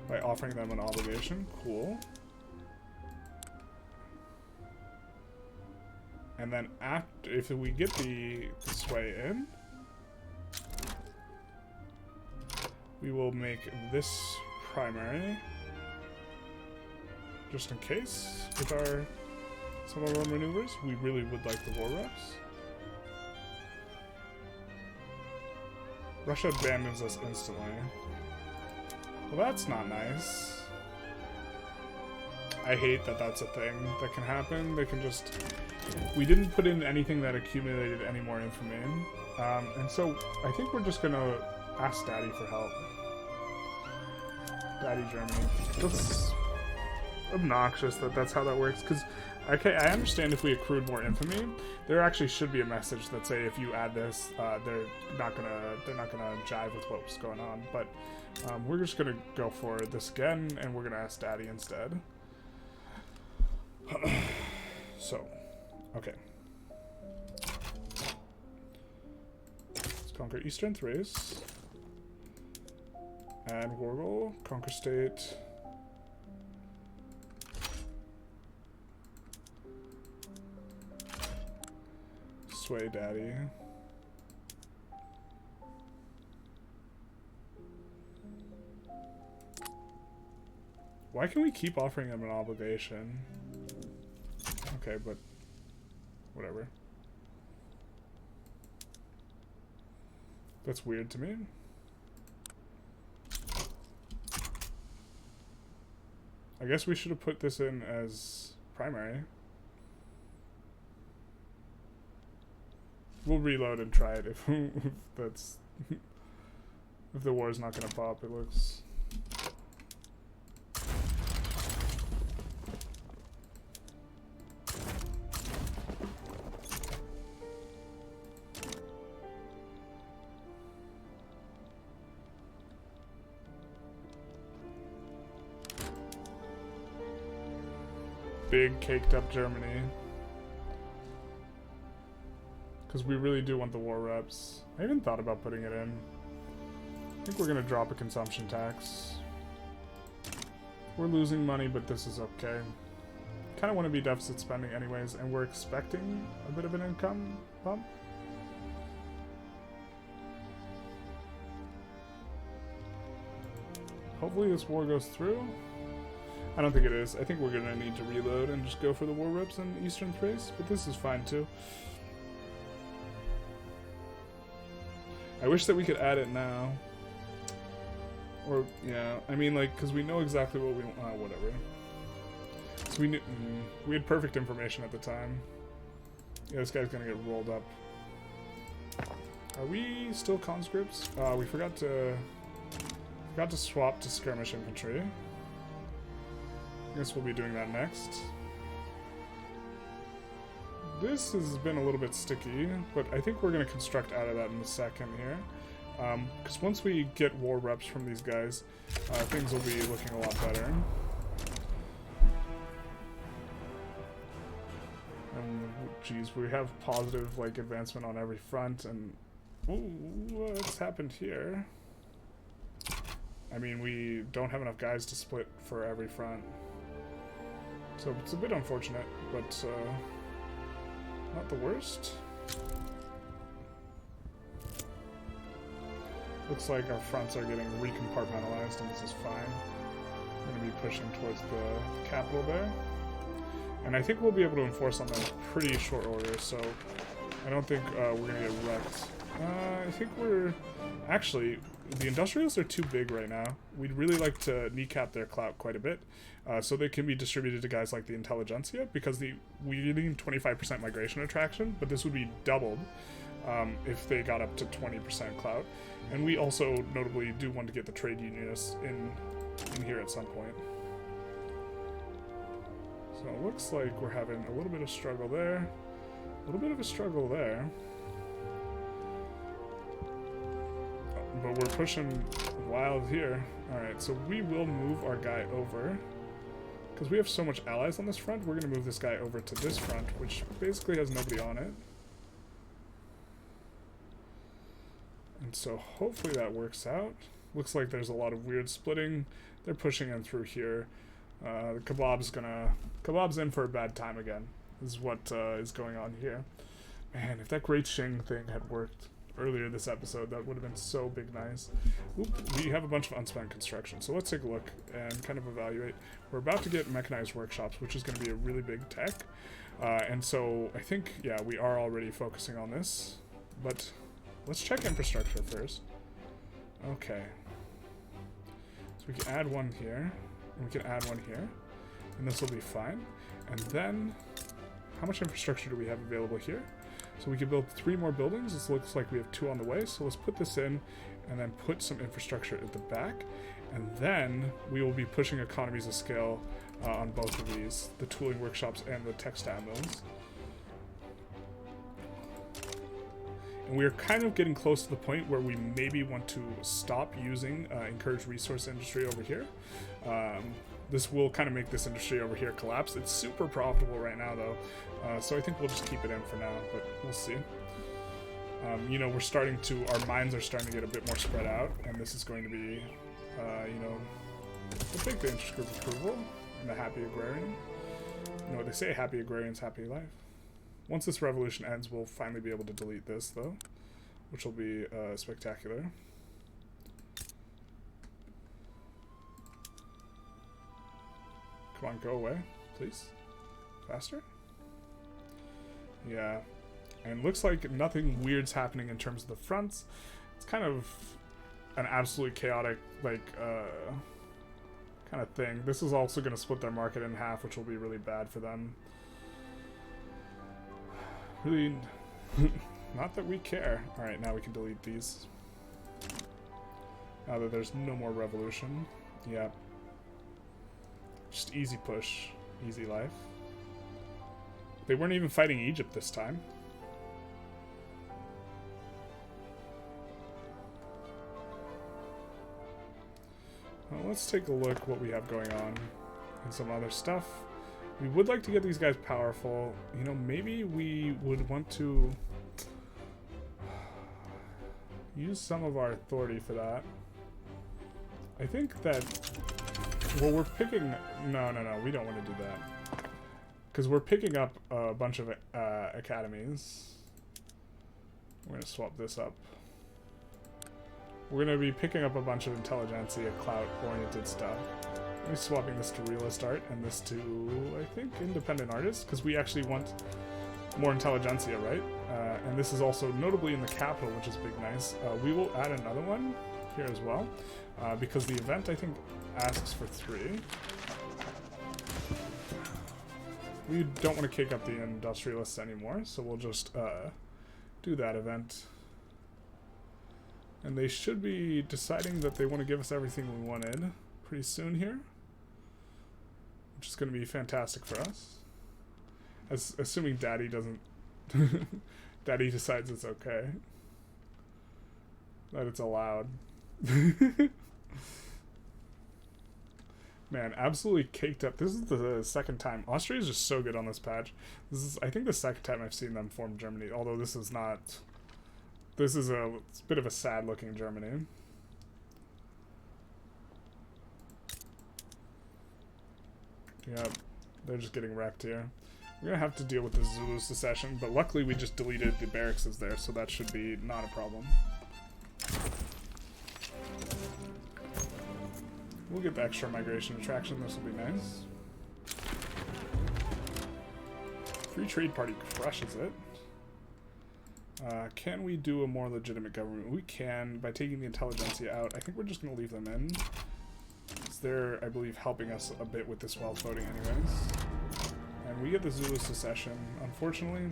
by offering them an obligation. Cool. And then after, if we get the sway in, we will make this primary, just in case, with our some of our maneuvers. We really would like the war reps. Russia abandons us instantly. Well, that's not nice. I hate that that's a thing that can happen. They can just... We didn't put in anything that accumulated any more infamy. And so I think we're just gonna ask Daddy for help. Daddy Germany. That's obnoxious that that's how that works, because okay, I understand if we accrued more infamy, there actually should be a message that say if you add this, they're not gonna jive with what was going on. But we're just gonna go for this again, and we're gonna ask Daddy instead. So, okay. Let's conquer Eastern Thrace. Add Wargle, conquer state. Sway Daddy. Why can we keep offering him an obligation? Okay, but whatever. That's weird to me. I guess we should have put this in as primary. We'll reload and try it if that's if the war is not gonna pop. It looks. Big caked up Germany. Because we really do want the war reps. I even thought about putting it in. I think we're going to drop a consumption tax. We're losing money, but this is okay. Kind of want to be deficit spending anyways, and we're expecting a bit of an income bump. Hopefully this war goes through. I don't think it is. I think we're going to need to reload and just go for the war reps in Eastern Thrace, but this is fine too. I wish that we could add it now. Or, yeah, I mean, like, because we know exactly what we want. Whatever. So we knew, we had perfect information at the time. Yeah, this guy's gonna get rolled up. Are we still conscripts? We forgot to swap to skirmish infantry. I guess we'll be doing that next. This has been a little bit sticky, but I think we're going to construct out of that in a second here. Because once we get war reps from these guys, things will be looking a lot better. And, geez, we have positive, like, advancement on every front, and... Ooh, what's happened here? I mean, we don't have enough guys to split for every front. So it's a bit unfortunate, but not the worst. Looks like our fronts are getting recompartmentalized, and this is fine. I'm going to be pushing towards the capital there. And I think we'll be able to enforce on them in pretty short order, so I don't think we're going to get wrecked. I think we're... Actually, the Industrialists are too big right now. We'd really like to kneecap their clout quite a bit, so they can be distributed to guys like the Intelligentsia, because we need 25% migration attraction, but this would be doubled if they got up to 20% clout. And we also notably do want to get the trade unionists in here at some point. So it looks like we're having a little bit of struggle there, a little bit of a struggle there. But we're pushing wild here. Alright, so we will move our guy over. Because we have so much allies on this front, we're going to move this guy over to this front, which basically has nobody on it. And so hopefully that works out. Looks like there's a lot of weird splitting. They're pushing in through here. The Kebab's in for a bad time again, is what is going on here. Man, if that Great Qing thing had worked earlier this episode, that would have been so big nice. Oop, we have a bunch of unspent construction, so let's take a look and kind of evaluate. We're about to get mechanized workshops, which is going to be a really big tech, and so I think, yeah, we are already focusing on this, but let's check infrastructure first. Okay, so we can add one here, and we can add one here, and this will be fine. And then, how much infrastructure do we have available here? So we can build 3 more buildings. This looks like we have 2 on the way, so let's put this in and then put some infrastructure at the back, and then we will be pushing economies of scale on both of these, the tooling workshops and the textile mills. And we are kind of getting close to the point where we maybe want to stop using encouraged resource industry over here. This will kind of make this industry over here collapse. It's super profitable right now, though, so I think we'll just keep it in for now, but we'll see. You know, our mines are starting to get a bit more spread out, and this is going to be, you know, we'll take the interest group approval and the happy agrarian. You know what they say, happy agrarians, happy life. Once this revolution ends, we'll finally be able to delete this, though, which will be spectacular. Come on, go away, please. Faster? Yeah. And looks like nothing weird's happening in terms of the fronts. It's kind of an absolutely chaotic, like, kind of thing. This is also going to split their market in half, which will be really bad for them. Really, not that we care. Alright, now we can delete these. Now that there's no more revolution. Yeah. Just easy push, easy life. They weren't even fighting Egypt this time. Well, let's take a look what we have going on and some other stuff. We would like to get these guys powerful. You know, maybe we would want to use some of our authority for that. I think that... Well, we're picking... No, we don't want to do that. Because we're picking up a bunch of academies. We're going to swap this up. We're going to be picking up a bunch of Intelligentsia, clout-oriented stuff. We're swapping this to realist art and this to, I think, independent artists, because we actually want more intelligentsia, right? And this is also notably in the capital, which is big nice. We will add another one here as well, because the event, I think, asks for 3. We don't want to kick up the Industrialists anymore, so we'll just do that event. And they should be deciding that they want to give us everything we wanted pretty soon here, which is going to be fantastic for us. Assuming Daddy doesn't... Daddy decides it's okay. That it's allowed. Man, absolutely caked up. This is the second time. Austria is just so good on this patch. This is, I think, the second time I've seen them form Germany. Although this is not... This is a bit of a sad-looking Germany. Yep, they're just getting wrecked here. We're gonna have to deal with the Zulu secession, but luckily we just deleted the barracks there, so that should be not a problem. We'll get the extra migration attraction, this will be nice. Free Trade Party crushes it. Can we do a more legitimate government? We can, by taking the Intelligentsia out. I think we're just going to leave them in. They're, I believe, helping us a bit with this wealth voting anyways. And we get the Zulu secession, unfortunately.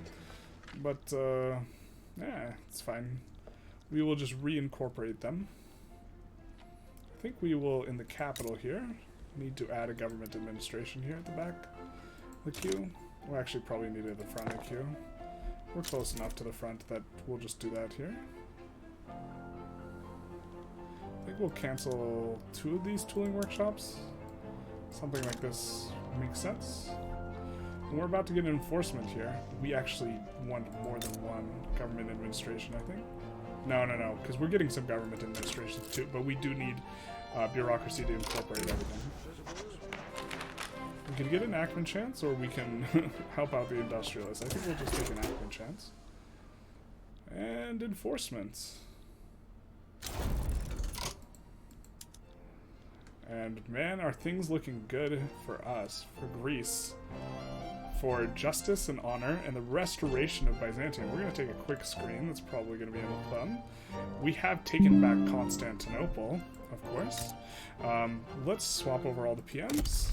But, yeah, it's fine. We will just reincorporate them. I think we will, in the capital here, need to add a government administration here at the back of the queue. We'll actually probably need it at the front of the queue. We're close enough to the front that we'll just do that here. I think we'll cancel 2 of these tooling workshops. Something like this makes sense. And we're about to get an enforcement here. We actually want more than one government administration, I think. No, because we're getting some government administrations too, but we do need bureaucracy to incorporate everything. We can get an enactment chance, or we can help out the industrialists. I think we'll just take an enactment chance. And enforcement. And man, are things looking good for us, for Greece. For justice and honor and the restoration of Byzantium. We're going to take a quick screen. That's probably going to be a little fun. We have taken back Constantinople, of course. Let's swap over all the PMs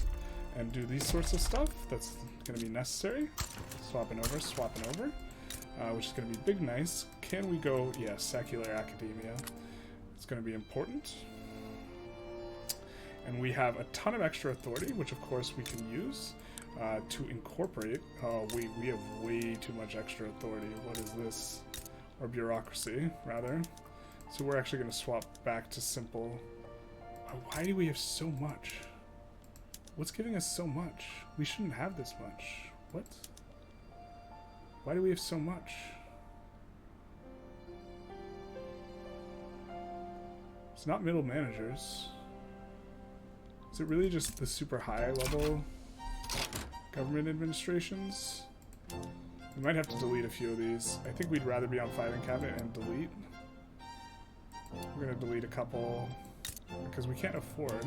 and do these sorts of stuff. That's going to be necessary. Swapping over, which is going to be big nice. Can we go? Yeah, secular academia. It's going to be important. And we have a ton of extra authority, which of course we can use. To incorporate. Oh, we have way too much extra authority. What is this? Or bureaucracy, rather. So we're actually going to swap back to simple. Why do we have so much? What's giving us so much? We shouldn't have this much. What? Why do we have so much? It's not middle managers. Is it really just the super high level government administrations? We might have to delete a few of these. I think we'd rather be on 5 in cabinet and delete. We're going to delete a couple because we can't afford,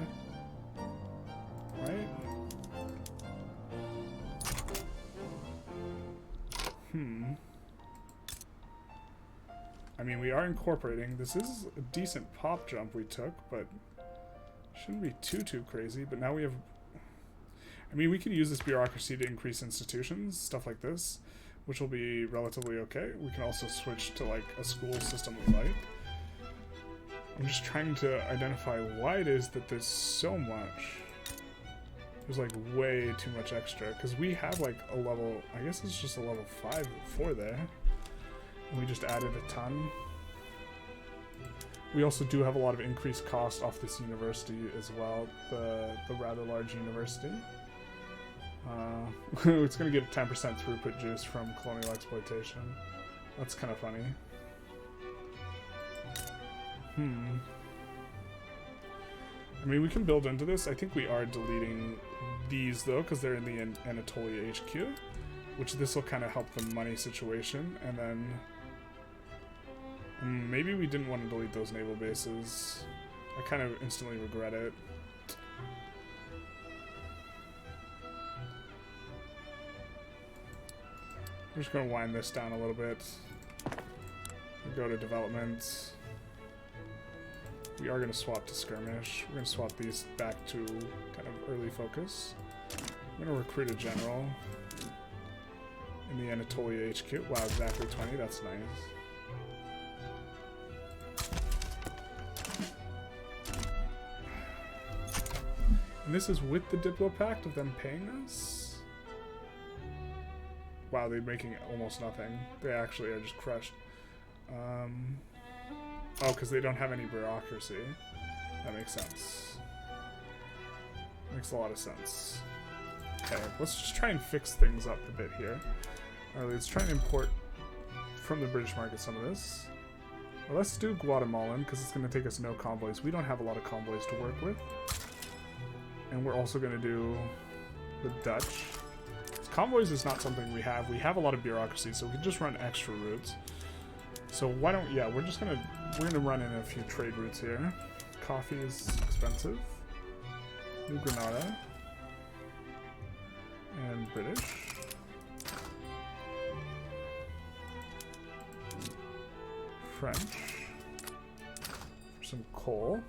right? I mean, we are incorporating. This is a decent pop jump we took, but shouldn't be too crazy. But now we have... I mean, we can use this bureaucracy to increase institutions, stuff like this, which will be relatively okay. We can also switch to, like, a school system we like. I'm just trying to identify why it is that there's so much. There's, like, way too much extra. Because we have, like, a level... I guess it's just a level 5 or 4 there. And we just added a ton. We also do have a lot of increased cost off this university as well. The rather large university. It's going to get 10% throughput juice from colonial exploitation. That's kind of funny. I mean, we can build into this. I think we are deleting these, though, because they're in the Anatolia HQ, which this will kind of help the money situation. And then maybe we didn't want to delete those naval bases. I kind of instantly regret it. We're just going to wind this down a little bit. Go to development. We are going to swap to skirmish. We're going to swap these back to kind of early focus. I'm going to recruit a general in the Anatolia HQ. Wow, exactly 20. That's nice. And this is with the Diplo Pact of them paying us? Wow, they're making almost nothing. They actually are just crushed. Oh, because they don't have any bureaucracy. That makes sense. Makes a lot of sense. Okay, let's just try and fix things up a bit here. Alright, let's try and import from the British market some of this. Well, let's do Guatemalan, because it's going to take us no convoys. We don't have a lot of convoys to work with. And we're also going to do the Dutch. Convoys is not something we have. We have a lot of bureaucracy, so we can just run extra routes. So why don't, yeah, we're gonna run in a few trade routes here. Coffee is expensive. New Granada. And British. French. For some coal.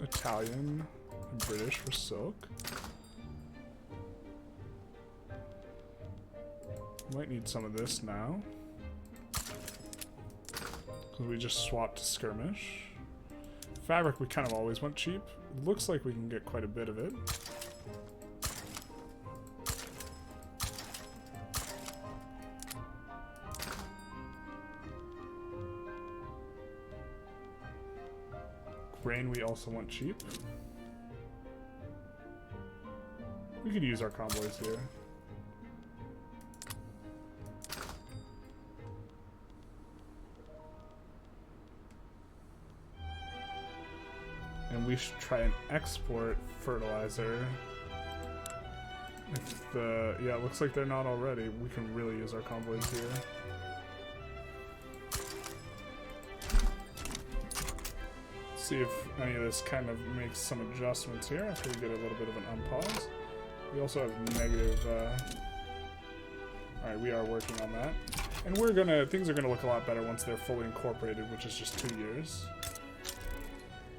Italian and British for silk. Might need some of this now. Because we just swapped to skirmish. Fabric we kind of always went cheap. Looks like we can get quite a bit of it. Grain we also want cheap. We could use our convoys here. And we should try and export fertilizer. If the, yeah, it looks like they're not already. We can really use our convoys here. See if any of this kind of makes some adjustments here after we get a little bit of an unpause. We also have negative, alright, we are working on that. And we're gonna, things are gonna look a lot better once they're fully incorporated, which is just 2 years.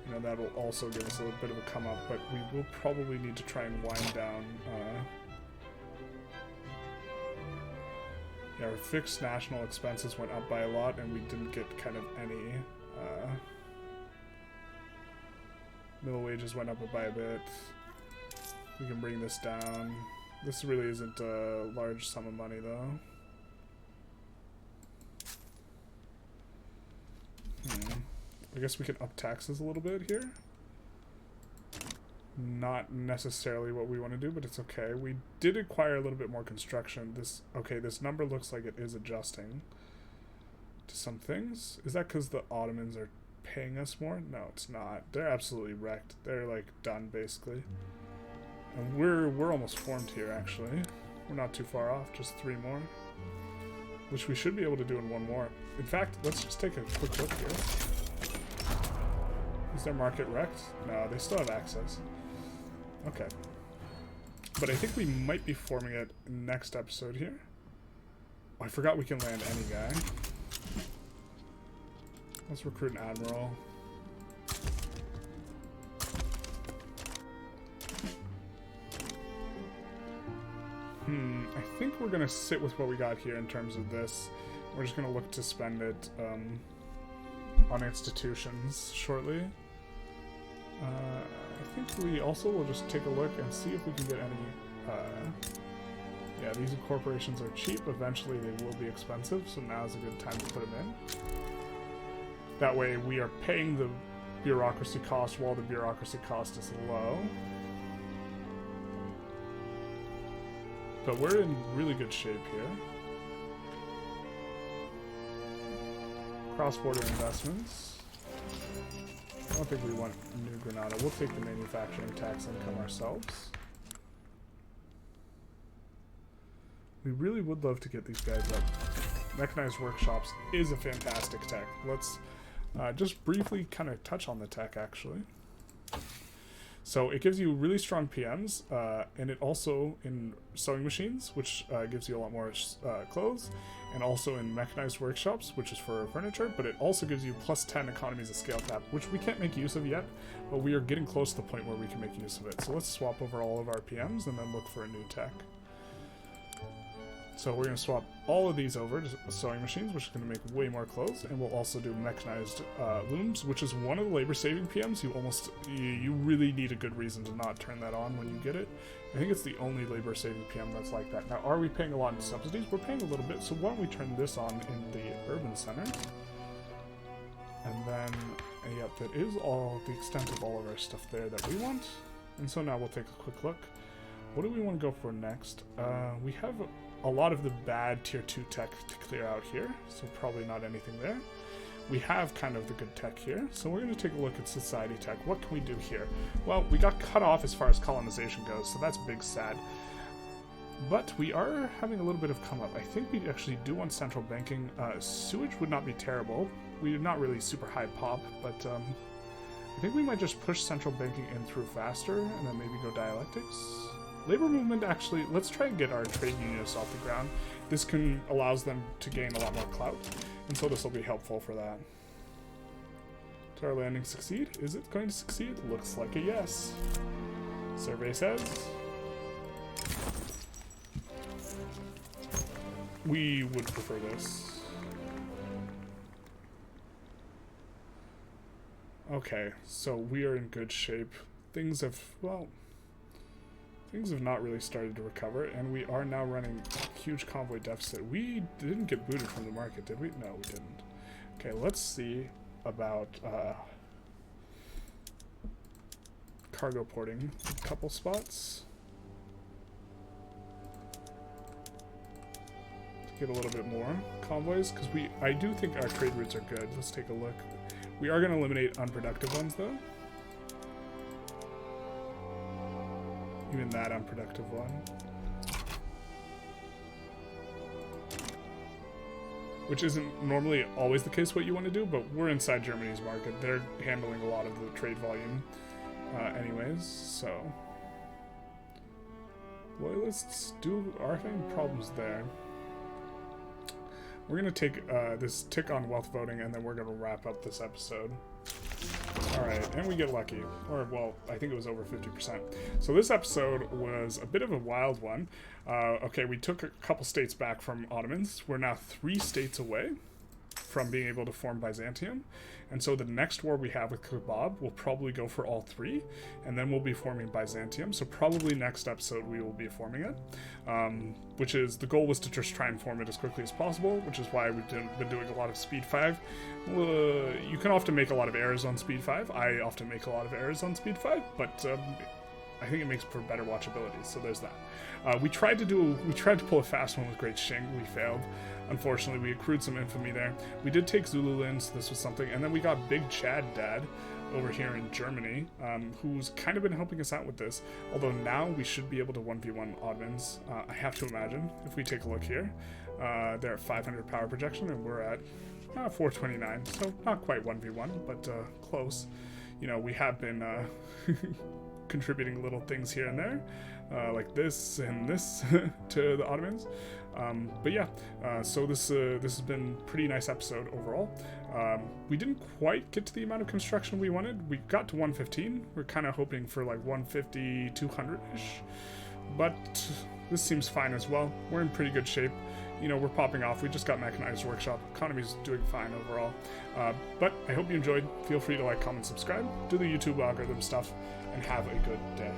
You know, that'll also give us a little bit of a come up, but we will probably need to try and wind down, yeah, our fixed national expenses went up by a lot, and we didn't get kind of any, middle wages went up by a bit. We can bring this down. This really isn't a large sum of money, though. I guess we could up taxes a little bit here. Not necessarily what we want to do, but it's okay. We did acquire a little bit more construction. This, okay, this number looks like it is adjusting to some things. Is that because the Ottomans are paying us more? No, it's not. They're absolutely wrecked. They're like done basically. And we're almost formed here actually. We're not too far off, just 3 more. Which we should be able to do in 1 more. In fact, let's just take a quick look here. Is their market wrecked? No, they still have access. Okay. But I think we might be forming it next episode here. Oh, I forgot we can land any guy. Let's recruit an admiral. I think we're gonna sit with what we got here in terms of this. We're just gonna look to spend it on institutions shortly. I think we also will just take a look and see if we can get any. Yeah, these corporations are cheap. Eventually, they will be expensive, so now is a good time to put them in. That way, we are paying the bureaucracy cost while the bureaucracy cost is low. But we're in really good shape here. Cross-border investments. I don't think we want New Granada. We'll take the manufacturing tax income ourselves. We really would love to get these guys up. Mechanized workshops is a fantastic tech. Let's just briefly kind of touch on the tech, actually. So it gives you really strong PMs, and it also in sewing machines, which gives you a lot more clothes, and also in mechanized workshops, which is for furniture, but it also gives you plus 10 economies of scale tap, which we can't make use of yet, but we are getting close to the point where we can make use of it. So let's swap over all of our PMs and then look for a new tech. So we're going to swap all of these over to sewing machines, which is going to make way more clothes, and we'll also do mechanized looms, which is one of the labor-saving PMs. You really need a good reason to not turn that on when you get it. I think it's the only labor-saving PM that's like that. Now, are we paying a lot in subsidies? We're paying a little bit, so why don't we turn this on in the urban center? And then, yep, that is all the extent of all of our stuff there that we want. And so now we'll take a quick look. What do we want to go for next? We have a lot of the bad tier 2 tech to clear out here, so probably not anything there. We have kind of the good tech here, so we're going to take a look at society tech. What can we do here? Well, we got cut off as far as colonization goes, so that's big sad. But we are having a little bit of come up. I think we actually do want central banking. Sewage would not be terrible. We're not really super high pop, but I think we might just push central banking in through faster, and then maybe go dialectics. Labor movement, actually, let's try and get our trade unionists off the ground. This allows them to gain a lot more clout, and so this will be helpful for that. Did our landing succeed? Is it going to succeed? Looks like a yes. Survey says we would prefer this. Okay, so we are in good shape. Things have not really started to recover, and we are now running a huge convoy deficit. We didn't get booted from the market, did we? No, we didn't. Okay, let's see about cargo porting a couple spots. To get a little bit more convoys, because I do think our trade routes are good. Let's take a look. We are going to eliminate unproductive ones, though. Even that unproductive one. Which isn't normally always the case what you want to do, but we're inside Germany's market. They're handling a lot of the trade volume anyways, so... Loyalists are having problems there. We're going to take this tick on wealth voting, and then we're going to wrap up this episode. Alright, and we get lucky. Or, well, I think it was over 50%. So this episode was a bit of a wild one. Okay, we took a couple states back from Ottomans. We're now 3 states away from being able to form Byzantium. And so the next war we have with Kebab will probably go for all 3, and then we'll be forming Byzantium. So probably next episode we will be forming it, which is, the goal was to just try and form it as quickly as possible, which is why we've been doing a lot of Speed 5. You can often make a lot of errors on Speed 5. I often make a lot of errors on Speed 5, but I think it makes for better watchability, so there's that. We tried to pull a fast one with Great Qing. We failed. Unfortunately, we accrued some infamy there. We did take Zululand, so this was something. And then we got Big Chad Dad over here in Germany, who's kind of been helping us out with this. Although now we should be able to 1v1 Ottomans, I have to imagine, if we take a look here. They're at 500 power projection, and we're at 429, so not quite 1v1, but close. You know, we have been contributing little things here and there, like this and this to the Ottomans. But yeah, so this has been a pretty nice episode overall. We didn't quite get to the amount of construction we wanted. We got to 115. We're kind of hoping for like 150, 200-ish. But this seems fine as well. We're in pretty good shape. You know, we're popping off. We just got mechanized workshop. Economy's doing fine overall. But I hope you enjoyed. Feel free to like, comment, subscribe, do the YouTube algorithm stuff, and have a good day.